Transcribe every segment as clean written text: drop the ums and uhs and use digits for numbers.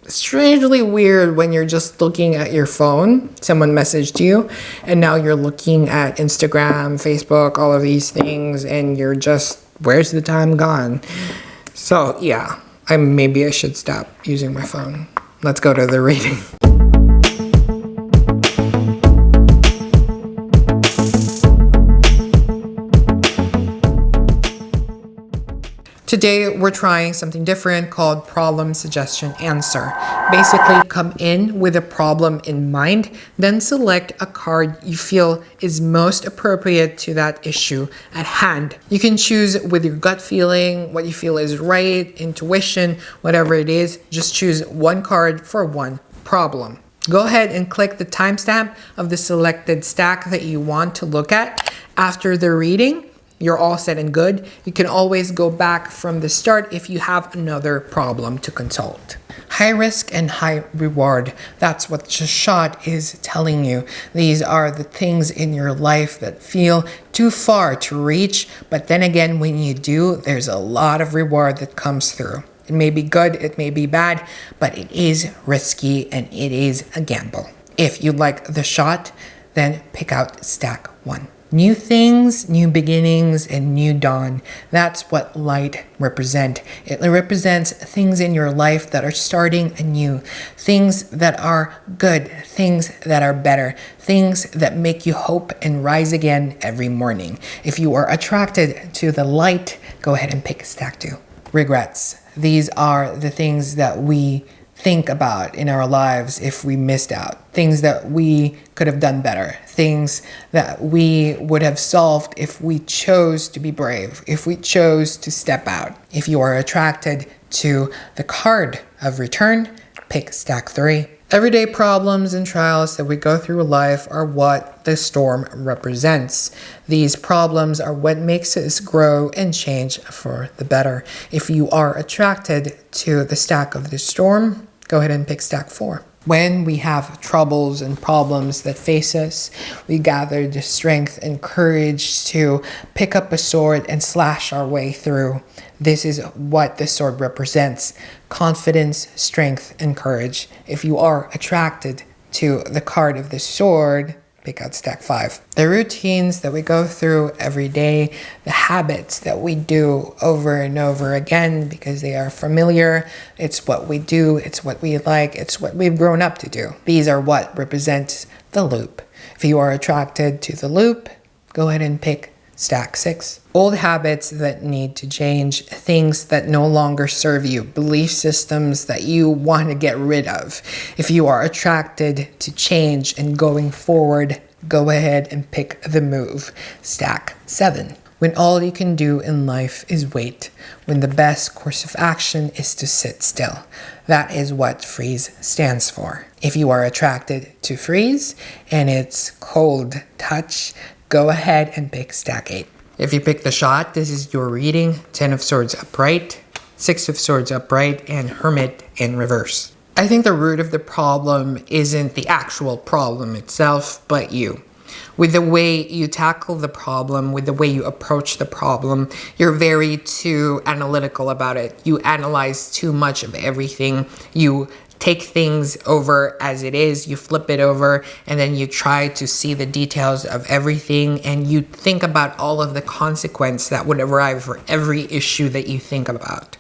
strangely weird when you're just looking at your phone. Someone messaged you and now you're looking at Instagram, Facebook, all of these things, and you're just, where's the time gone? So yeah, maybe I should stop using my phone. Let's go to the reading. Today, we're trying something different called problem, suggestion, answer. Basically, come in with a problem in mind, then select a card you feel is most appropriate to that issue at hand. You can choose with your gut feeling, what you feel is right, intuition, whatever it is. Just choose one card for one problem. Go ahead and click the timestamp of the selected stack that you want to look at. After the reading, you're all set and good. You can always go back from the start if you have another problem to consult. High risk and high reward. That's what the shot is telling you. These are the things in your life that feel too far to reach. But then again, when you do, there's a lot of reward that comes through. It may be good, it may be bad, but it is risky and it is a gamble. If you like the shot, then pick out stack 1. New things, new beginnings, and new dawn. That's what light represents. It represents things in your life that are starting anew. Things that are good, things that are better, things that make you hope and rise again every morning. If you are attracted to the light, go ahead and pick stack 2. Regrets. These are the things that we think about in our lives if we missed out. Things that we could have done better. Things that we would have solved if we chose to be brave, if we chose to step out. If you are attracted to the card of return, pick stack 3. Everyday problems and trials that we go through life are what the storm represents. These problems are what makes us grow and change for the better. If you are attracted to the stack of the storm, go ahead and pick stack 4. When we have troubles and problems that face us, we gather the strength and courage to pick up a sword and slash our way through. This is what the sword represents: confidence, strength, and courage. If you are attracted to the card of the sword, pick out stack 5. The routines that we go through every day, the habits that we do over and over again because they are familiar. It's what we do, it's what we like, it's what we've grown up to do. These are what represents the loop. If you are attracted to the loop, go ahead and pick stack 6. Old habits that need to change, things that no longer serve you, belief systems that you want to get rid of. If you are attracted to change and going forward, go ahead and pick the move. Stack 7. When all you can do in life is wait, when the best course of action is to sit still. That is what freeze stands for. If you are attracted to freeze and it's cold touch, go ahead and pick stack 8. If you pick the shot, this is your reading. 10 of Swords upright, 6 of Swords upright, and Hermit in reverse. I think the root of the problem isn't the actual problem itself, but you. With the way you tackle the problem, with the way you approach the problem, you're very too analytical about it. You analyze too much of everything. You take things over as it is, you flip it over, and then you try to see the details of everything, and you think about all of the consequence that would arrive for every issue that you think about.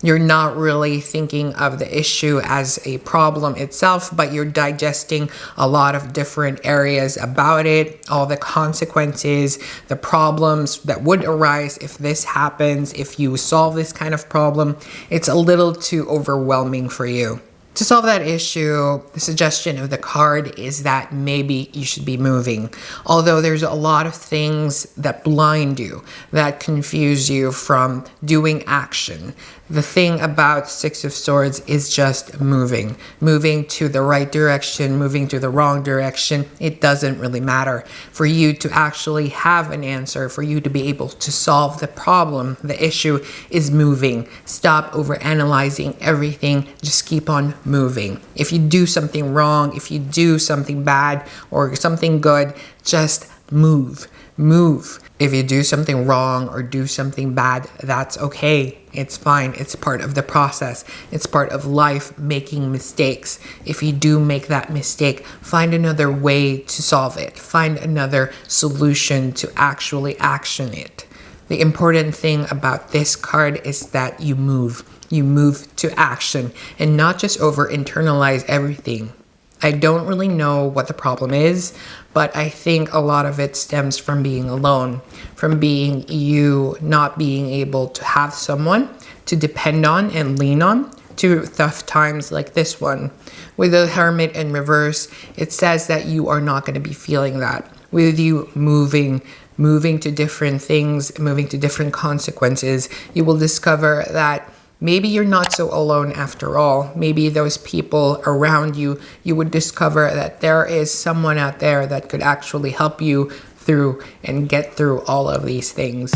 You're not really thinking of the issue as a problem itself, but you're digesting a lot of different areas about it, all the consequences, the problems that would arise if this happens, if you solve this kind of problem. It's a little too overwhelming for you. To solve that issue, the suggestion of the card is that maybe you should be moving. Although there's a lot of things that blind you, that confuse you from doing action. The thing about 6 of Swords is just moving. Moving to the right direction, moving to the wrong direction. It doesn't really matter. For you to actually have an answer, for you to be able to solve the problem, the issue is moving. Stop overanalyzing everything. Just keep on moving. If you do something wrong, if you do something bad or something good, just move. Move. If you do something wrong or do something bad, that's okay. It's fine. It's part of the process. It's part of life, making mistakes. If you do make that mistake, find another way to solve it. Find another solution to actually action it. The important thing about this card is that you move. You move to action and not just over internalize everything. I don't really know what the problem is, but I think a lot of it stems from being alone, from being you not being able to have someone to depend on and lean on to tough times like this one. With the Hermit in reverse, it says that you are not going to be feeling that. With you moving to different things, moving to different consequences, you will discover that maybe you're not so alone after all. Maybe those people around you, you would discover that there is someone out there that could actually help you through and get through all of these things.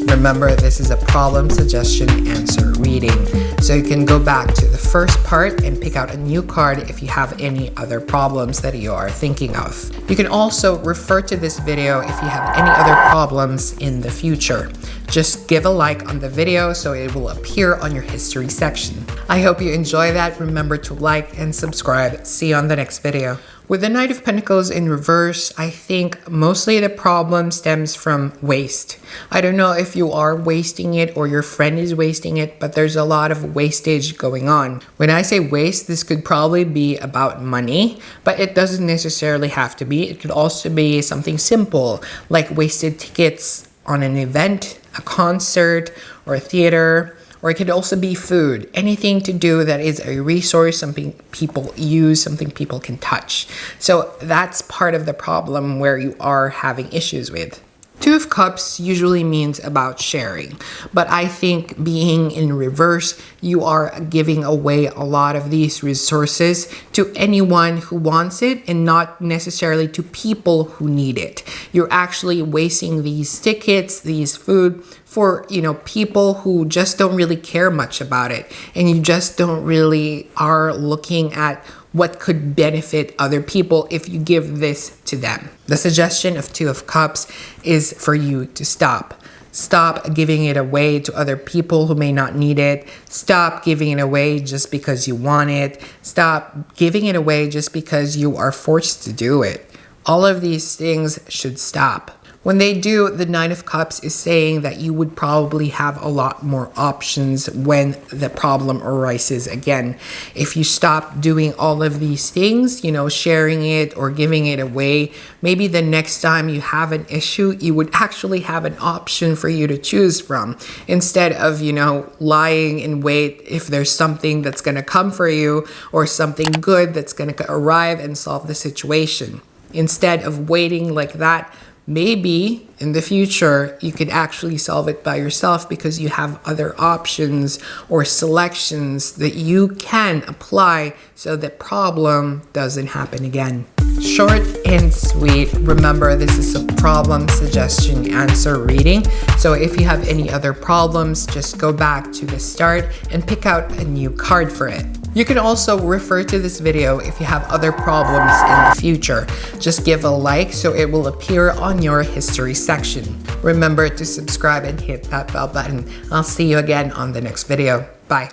Remember, this is a problem, suggestion, answer reading. So you can go back to the first part and pick out a new card if you have any other problems that you are thinking of. You can also refer to this video if you have any other problems in the future. Just give a like on the video so it will appear on your history section. I hope you enjoy that. Remember to like and subscribe. See you on the next video. With the Knight of Pentacles in reverse, I think mostly the problem stems from waste. I don't know if you are wasting it or your friend is wasting it, but there's a lot of wastage going on. When I say waste, this could probably be about money, but it doesn't necessarily have to be. It could also be something simple, like wasted tickets on an event, a concert, or a theater. Or it could also be food, anything to do that is a resource, something people use, something people can touch. So that's part of the problem where you are having issues with. Two of Cups usually means about sharing, but I think being in reverse, you are giving away a lot of these resources to anyone who wants it and not necessarily to people who need it. You're actually wasting these tickets, these food for, people who just don't really care much about it, and you just don't really are looking at what could benefit other people if you give this to them. The suggestion of Two of Cups is for you to stop. Stop giving it away to other people who may not need it. Stop giving it away just because you want it. Stop giving it away just because you are forced to do it. All of these things should stop. When they do, the Nine of Cups is saying that you would probably have a lot more options when the problem arises again. If you stop doing all of these things, sharing it or giving it away, maybe the next time you have an issue, you would actually have an option for you to choose from instead of, lying in wait if there's something that's going to come for you or something good that's going to arrive and solve the situation. Instead of waiting like that, maybe in the future, you could actually solve it by yourself because you have other options or selections that you can apply so the problem doesn't happen again. Short and sweet. Remember, this is a problem, suggestion, answer reading. So if you have any other problems, just go back to the start and pick out a new card for it. You can also refer to this video if you have other problems in the future. Just give a like so it will appear on your history section. Remember to subscribe and hit that bell button. I'll see you again on the next video. Bye.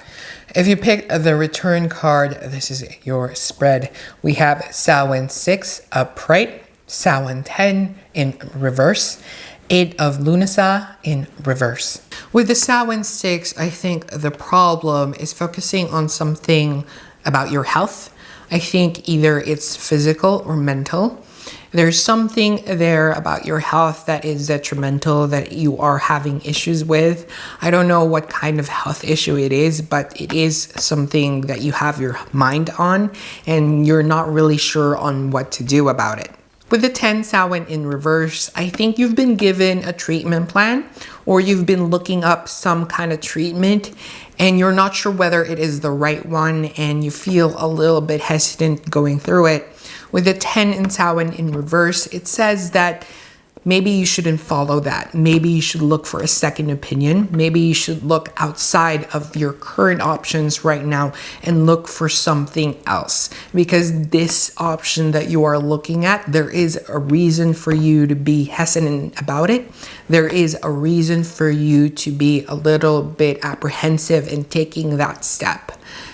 If you pick the return card, this is your spread. We have Samhain 6 upright, Samhain 10 in reverse, 8 of Lunasa in reverse. With the Samhain 6, I think the problem is focusing on something about your health. I think either it's physical or mental. There's something there about your health that is detrimental, that you are having issues with. I don't know what kind of health issue it is, but it is something that you have your mind on and you're not really sure on what to do about it. With the 10 Samhain in reverse, I think you've been given a treatment plan or you've been looking up some kind of treatment and you're not sure whether it is the right one and you feel a little bit hesitant going through it. With the 10 in Samhain in reverse, it says that maybe you shouldn't follow that. Maybe you should look for a second opinion. Maybe you should look outside of your current options right now and look for something else. Because this option that you are looking at, there is a reason for you to be hesitant about it. There is a reason for you to be a little bit apprehensive in taking that step.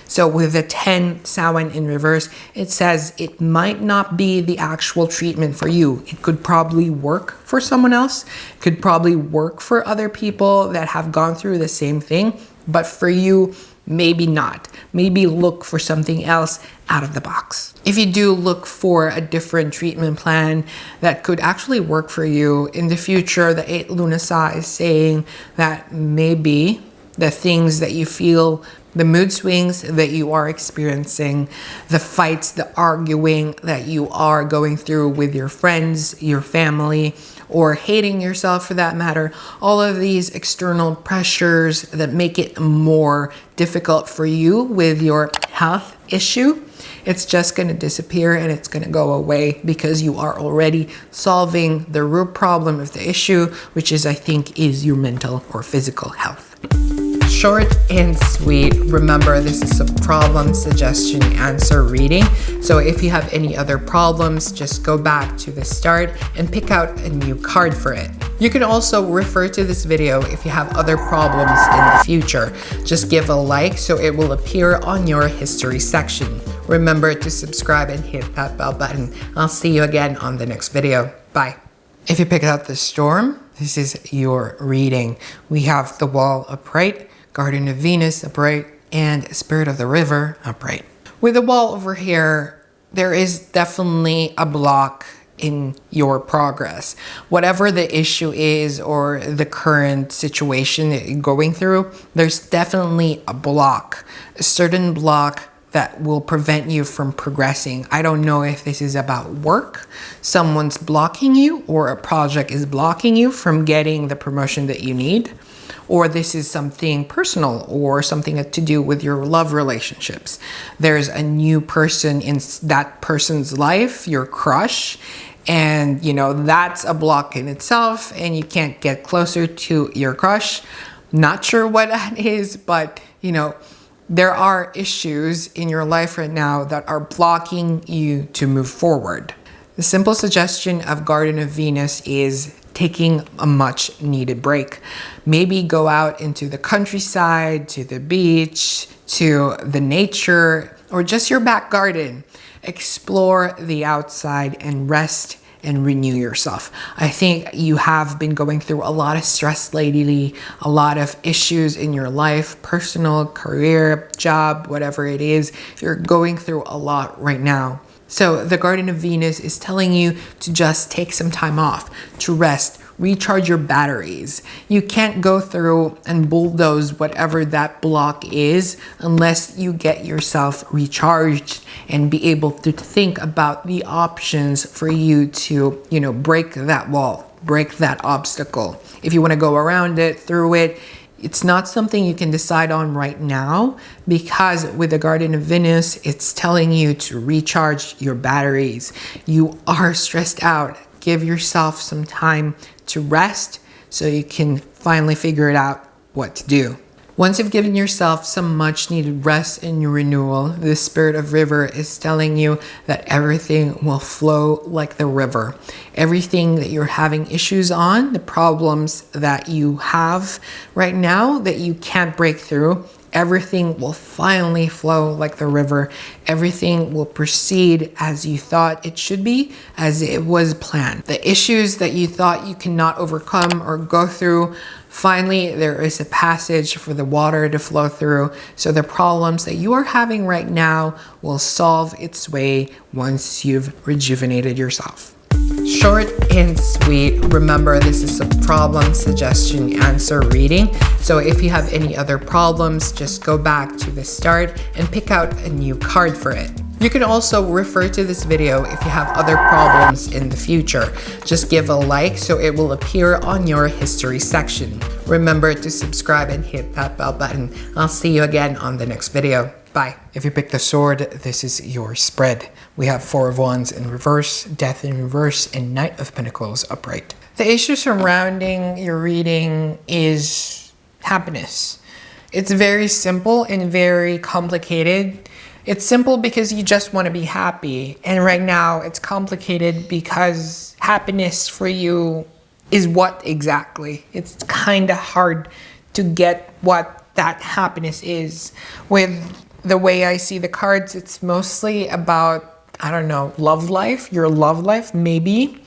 So with the 10 Samhain in reverse, it says it might not be the actual treatment for you. It could probably work for someone else. It could probably work for other people that have gone through the same thing. But for you, maybe not. Maybe look for something else out of the box. If you do look for a different treatment plan that could actually work for you in the future, the 8 Lunasa is saying that maybe the things that you feel, the mood swings that you are experiencing, the fights, the arguing that you are going through with your friends, your family, or hating yourself for that matter, all of these external pressures that make it more difficult for you with your health issue, it's just going to disappear and it's going to go away because you are already solving the root problem of the issue, which is, I think, is your mental or physical health. Short and sweet. Remember, this is a problem, suggestion, answer reading. So if you have any other problems, just go back to the start and pick out a new card for it. You can also refer to this video if you have other problems in the future. Just give a like so it will appear on your history section. Remember to subscribe and hit that bell button. I'll see you again on the next video. Bye. If you pick out the storm, this is your reading. We have the Wall upright, Guardian of Venus upright, and Spirit of the River upright. With the Wall over here, there is definitely a block in your progress. Whatever the issue is or the current situation that you're going through, there's definitely a block, a certain block that will prevent you from progressing. I don't know if this is about work, someone's blocking you, or a project is blocking you from getting the promotion that you need, or this is something personal or something to do with your love relationships. There's a new person in that person's life, your crush, and that's a block in itself and you can't get closer to your crush. Not sure what that is, but there are issues in your life right now that are blocking you to move forward. The simple suggestion of Guardian of Venus is taking a much needed break. Maybe go out into the countryside, to the beach, to the nature, or just your back garden. Explore the outside and rest and renew yourself. I think you have been going through a lot of stress lately, a lot of issues in your life, personal, career, job, whatever it is. You're going through a lot right now. So the Guardian of Venus is telling you to just take some time off, to rest, recharge your batteries. You can't go through and bulldoze whatever that block is unless you get yourself recharged and be able to think about the options for you to, break that wall, break that obstacle. If you want to go around it, through it, it's not something you can decide on right now, because with the Guardian of Venus, it's telling you to recharge your batteries. You are stressed out. Give yourself some time to rest so you can finally figure it out what to do. Once you've given yourself some much needed rest and renewal, the Spirit of River is telling you that everything will flow like the river. Everything that you're having issues on, the problems that you have right now that you can't break through, everything will finally flow like the river. Everything will proceed as you thought it should be, as it was planned. The issues that you thought you cannot overcome or go through, finally, there is a passage for the water to flow through. So the problems that you are having right now will solve its way once you've rejuvenated yourself. Short and sweet. Remember, this is a problem, suggestion, answer reading. So if you have any other problems, just go back to the start and pick out a new card for it. You can also refer to this video if you have other problems in the future. Just give a like so it will appear on your history section. Remember to subscribe and hit that bell button. I'll see you again on the next video. Bye. Bye. If you pick the sword, this is your spread. We have Four of Wands in reverse, Death in reverse, and Knight of Pentacles upright. The issue surrounding your reading is happiness. It's very simple and very complicated. It's simple because you just want to be happy. And right now it's complicated because happiness for you is what exactly? It's kind of hard to get what that happiness is. With the way I see the cards, it's mostly about, I don't know, love life, your love life, maybe.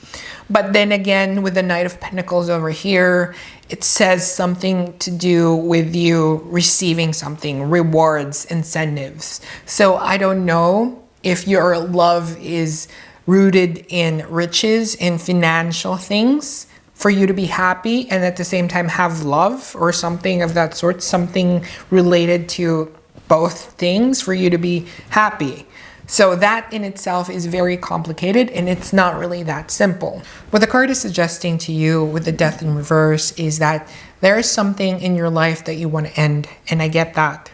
But then again, with the Knight of Pentacles over here, it says something to do with you receiving something, rewards, incentives. So I don't know if your love is rooted in riches, in financial things, for you to be happy and at the same time have love or something of that sort, something related to both things for you to be happy. So that in itself is very complicated and it's not really that simple. What the card is suggesting to you with the Death in reverse is that there is something in your life that you want to end, and I get that.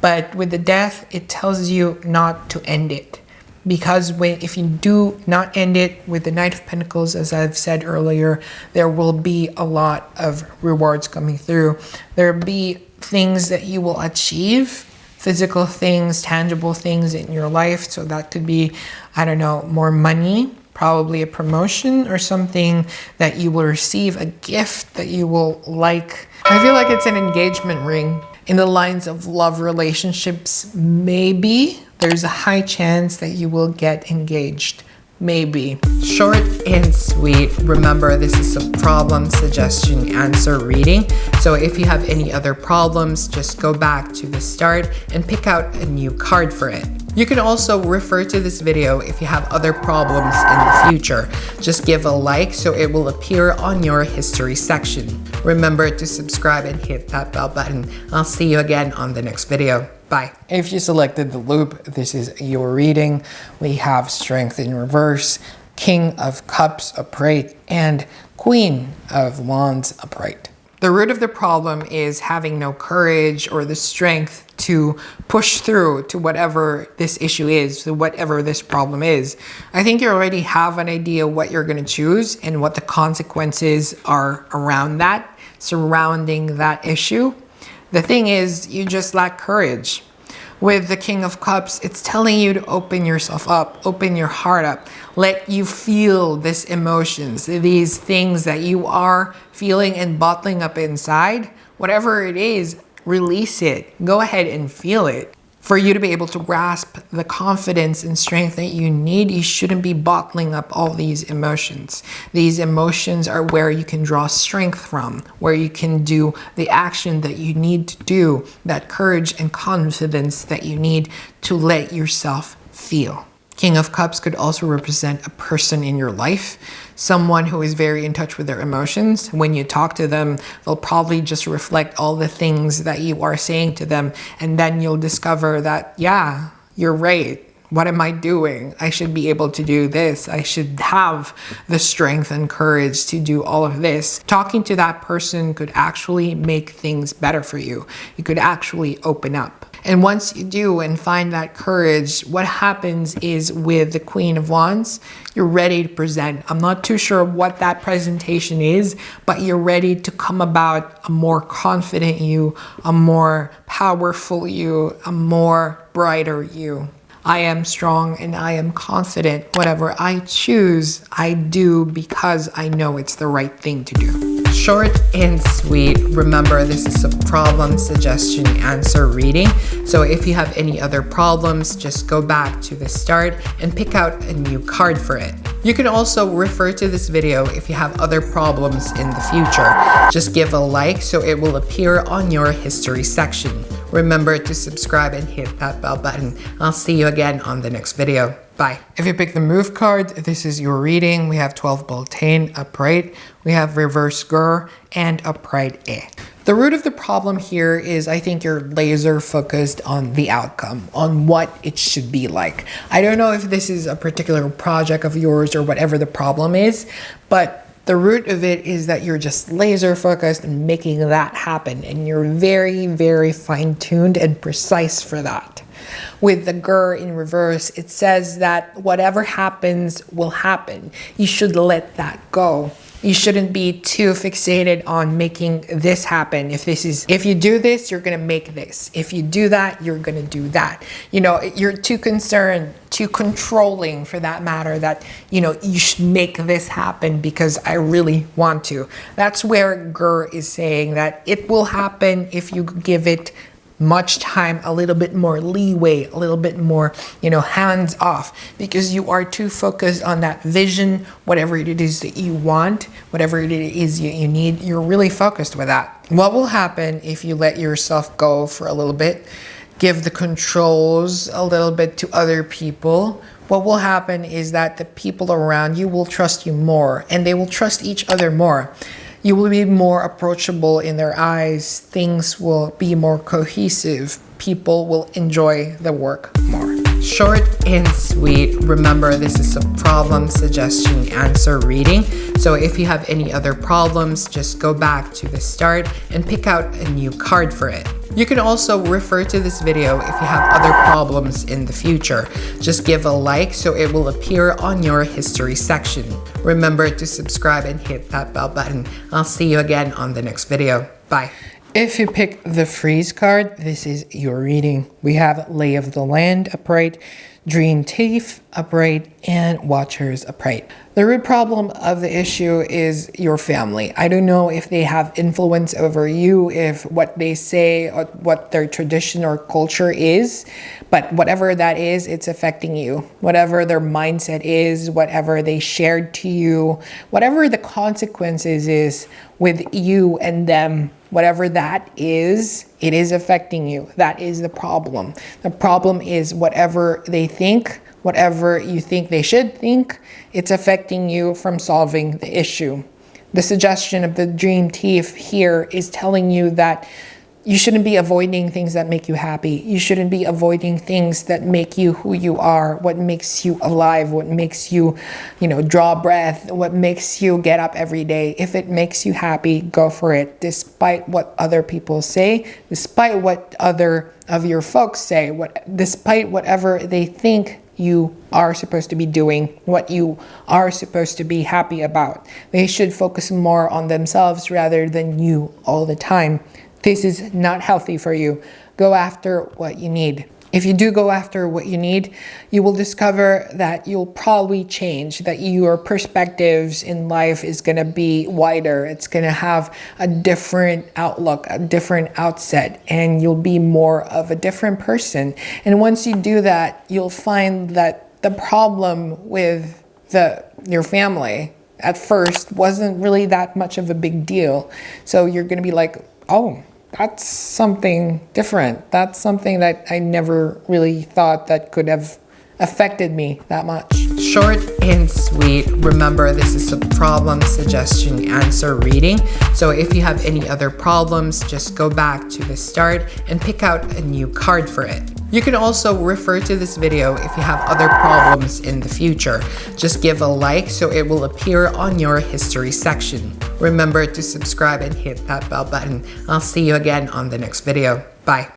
But with the Death, it tells you not to end it. Because if you do not end it with the Knight of Pentacles, as I've said earlier, there will be a lot of rewards coming through. There will be things that you will achieve, physical things, tangible things in your life. So that could be, I don't know, more money, probably a promotion or something that you will receive, a gift that you will like. I feel like it's an engagement ring. In the lines of love relationships, maybe there's a high chance that you will get engaged. Maybe. Short and sweet. Remember, this is a problem, suggestion, answer reading. So if you have any other problems, just go back to the start and pick out a new card for it. You can also refer to this video if you have other problems in the future. Just give a like so it will appear on your history section. Remember to subscribe and hit that bell button. I'll see you again on the next video. Bye. If you selected the loop, this is your reading. We have Strength in reverse, King of Cups upright, and Queen of Wands upright. The root of the problem is having no courage or the strength to push through to whatever this issue is, to whatever this problem is. I think you already have an idea what you're going to choose and what the consequences are around that, surrounding that issue. The thing is, you just lack courage. With the King of Cups, it's telling you to open yourself up, open your heart up, let you feel these emotions, these things that you are feeling and bottling up inside. Whatever it is, release it. Go ahead and feel it. For you to be able to grasp the confidence and strength that you need, you shouldn't be bottling up all these emotions. These emotions are where you can draw strength from, where you can do the action that you need to do, that courage and confidence that you need to let yourself feel. King of Cups could also represent a person in your life, someone who is very in touch with their emotions. When you talk to them, they'll probably just reflect all the things that you are saying to them. And then you'll discover that, yeah, you're right. What am I doing? I should be able to do this. I should have the strength and courage to do all of this. Talking to that person could actually make things better for you. You could actually open up. And once you do and find that courage, what happens is with the Queen of Wands, you're ready to present. I'm not too sure what that presentation is, but you're ready to come about a more confident you, a more powerful you, a more brighter you. I am strong and I am confident. Whatever I choose, I do because I know it's the right thing to do. Short and sweet. Remember, this is a problem, suggestion, answer reading. So if you have any other problems, just go back to the start and pick out a new card for it. You can also refer to this video if you have other problems in the future. Just give a like so it will appear on your history section. Remember to subscribe and hit that bell button. I'll see you again on the next video. Bye. If you pick the move card, this is your reading. We have 12 Beltane upright. We have reverse Gur and upright E. The root of the problem here is I think you're laser focused on the outcome, on what it should be like. I don't know if this is a particular project of yours or whatever the problem is, but the root of it is that you're just laser focused on making that happen. And you're very, very fine-tuned and precise for that. With the grr in reverse, it says that whatever happens will happen. You should let that go. You shouldn't be too fixated on making this happen. If you do this, you're gonna make this. If you do that, you're gonna do that. You know, you're too concerned, too controlling for that matter, that, you know, you should make this happen because I really want to. That's where grr is saying that it will happen if you give it much time, a little bit more leeway, a little bit more, you know, hands off, because you are too focused on that vision, whatever it is that you want, whatever it is you need, you're really focused with that. What will happen if you let yourself go for a little bit, give the controls a little bit to other people? What will happen is that the people around you will trust you more, and they will trust each other more. You will be more approachable in their eyes. Things will be more cohesive. People will enjoy the work more. Short and sweet. Remember, this is a problem, suggestion, answer reading. So if you have any other problems, just go back to the start and pick out a new card for it. You can also refer to this video if you have other problems in the future. Just give a like so it will appear on your history section. Remember to subscribe and hit that bell button. I'll see you again on the next video. Bye. If you pick the freeze card, this is your reading. We have Lay of the Land upright, Dream Thief upright, and Watchers upright. The root problem of the issue is your family. I don't know if they have influence over you, if what they say or what their tradition or culture is, but whatever that is, it's affecting you. Whatever their mindset is, whatever they shared to you, whatever the consequences is with you and them, whatever that is, it is affecting you. That is the problem. The problem is whatever they think, whatever you think they should think, it's affecting you from solving the issue. The suggestion of the Dream Thief here is telling you that you shouldn't be avoiding things that make you happy. You shouldn't be avoiding things that make you who you are, what makes you alive, what makes you, draw breath, what makes you get up every day. If it makes you happy, go for it, despite what other people say, despite what other of your folks say, despite whatever they think you are supposed to be doing, what you are supposed to be happy about. They should focus more on themselves rather than you all the time. This is not healthy for you. Go after what you need. If you do go after what you need, you will discover that you'll probably change, that your perspectives in life is going to be wider. It's going to have a different outlook, a different outset, and you'll be more of a different person. And once you do that, you'll find that the problem with your family at first wasn't really that much of a big deal. So you're going to be like, oh, that's something different. That's something that I never really thought that could have affected me that much. Short and sweet. Remember, this is a problem, suggestion, answer reading. So if you have any other problems, just go back to the start and pick out a new card for it. You can also refer to this video if you have other problems in the future. Just give a like so it will appear on your history section. Remember to subscribe and hit that bell button. I'll see you again on the next video. Bye.